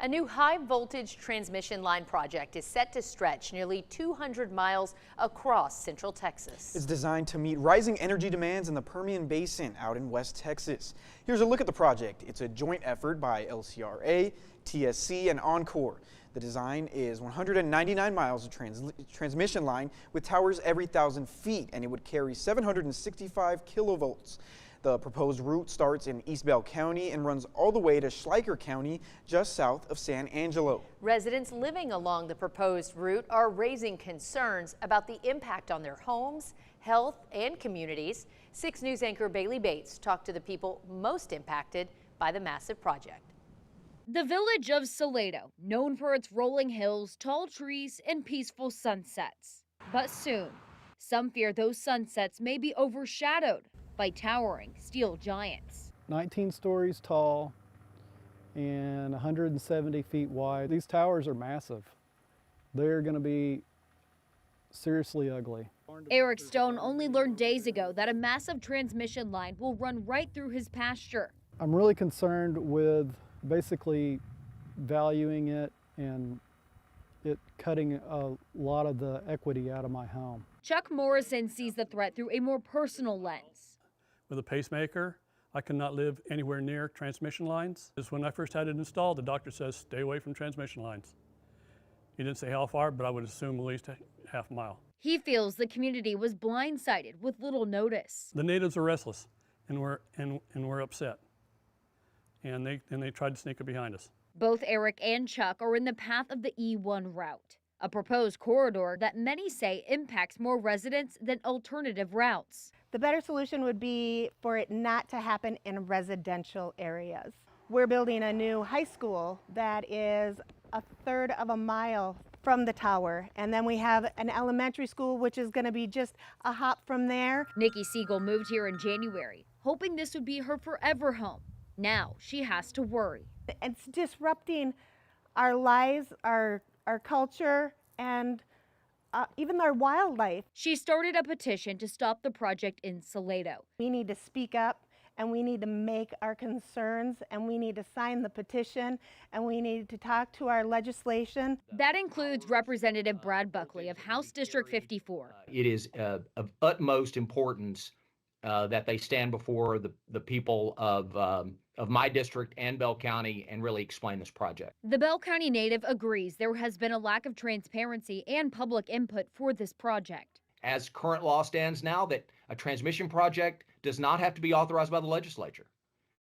A new high-voltage transmission line project is set to stretch nearly 200 miles across Central Texas. It's designed to meet rising energy demands in the Permian Basin out in West Texas. Here's a look at the project. It's a joint effort by LCRA, TSC, and Encore. The design is 199 miles of transmission line with towers every 1,000 feet, and it would carry 765 kilovolts. The proposed route starts in East Bell County and runs all the way to Schleicher County, just south of San Angelo. Residents living along the proposed route are raising concerns about the impact on their homes, health, and communities. 6 News anchor Bailey Bates talked to the people most impacted by the massive project. The village of Salado, known for its rolling hills, tall trees, and peaceful sunsets. But soon, some fear those sunsets may be overshadowed by towering steel giants. 19 stories tall and 170 feet wide. These towers are massive. They're going to be seriously ugly. Eric Stone only learned days ago that a massive transmission line will run right through his pasture. I'm really concerned with basically valuing it and it cutting a lot of the equity out of my home. Chuck Morrison sees the threat through a more personal lens. With a pacemaker, I could not live anywhere near transmission lines. Just when I first had it installed, the doctor says, stay away from transmission lines. He didn't say how far, but I would assume at least a half mile. He feels the community was blindsided with little notice. The natives are restless and we're upset. And they tried to sneak it behind us. Both Eric and Chuck are in the path of the E1 route, a proposed corridor that many say impacts more residents than alternative routes. The better solution would be for it not to happen in residential areas. We're building a new high school that is 1/3 of a mile from the tower, and then we have an elementary school which is going to be just a hop from there. Nikki Siegel moved here in January, hoping this would be her forever home. Now she has to worry. It's disrupting our lives, our culture, and even our wildlife. She started a petition to stop the project in Salado. We need to speak up, and we need to make our concerns, and we need to sign the petition, and we need to talk to our legislation. That includes Representative Brad Buckley of House District 54. It is of utmost importance that they stand before the people of my district and Bell County and really explain this project. The Bell County native agrees there has been a lack of transparency and public input for this project. As current law stands now, that a transmission project does not have to be authorized by the legislature.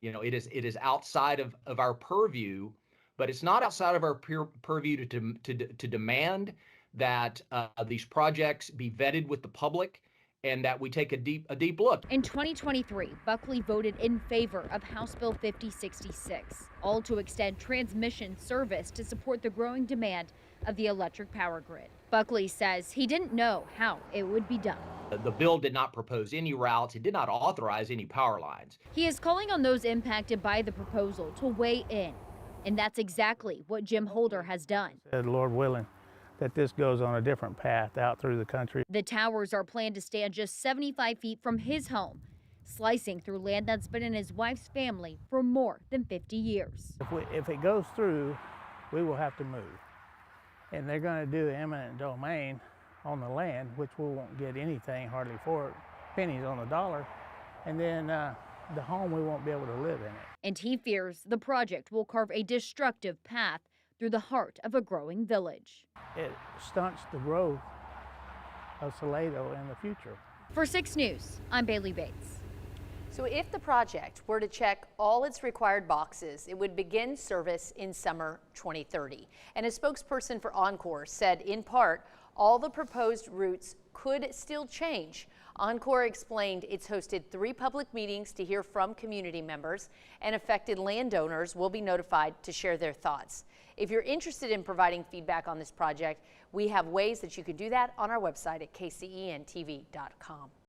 You know, it is outside of our purview, but it's not outside of our purview to demand that these projects be vetted with the public and that we take a deep look. In 2023, Buckley voted in favor of House Bill 5066, all to extend transmission service to support the growing demand of the electric power grid. Buckley says he didn't know how it would be done. The bill did not propose any routes. It did not authorize any power lines. He is calling on those impacted by the proposal to weigh in, and that's exactly what Jim Holder has done. Lord willing, that this goes on a different path out through the country. The towers are planned to stand just 75 feet from his home, slicing through land that's been in his wife's family for more than 50 years. If it goes through, we will have to move. And they're going to do eminent domain on the land, which we won't get anything hardly for it, pennies on the dollar. And then the home, we won't be able to live in it. And he fears the project will carve a destructive path through the heart of a growing village. It stunts the growth of Salado in the future. For 6 News, I'm Bailey Bates. So if the project were to check all its required boxes, it would begin service in summer 2030. And a spokesperson for Encore said, in part, all the proposed routes could still change. Encore explained it's hosted 3 public meetings to hear from community members, and affected landowners will be notified to share their thoughts. If you're interested in providing feedback on this project, we have ways that you can do that on our website at kcentv.com.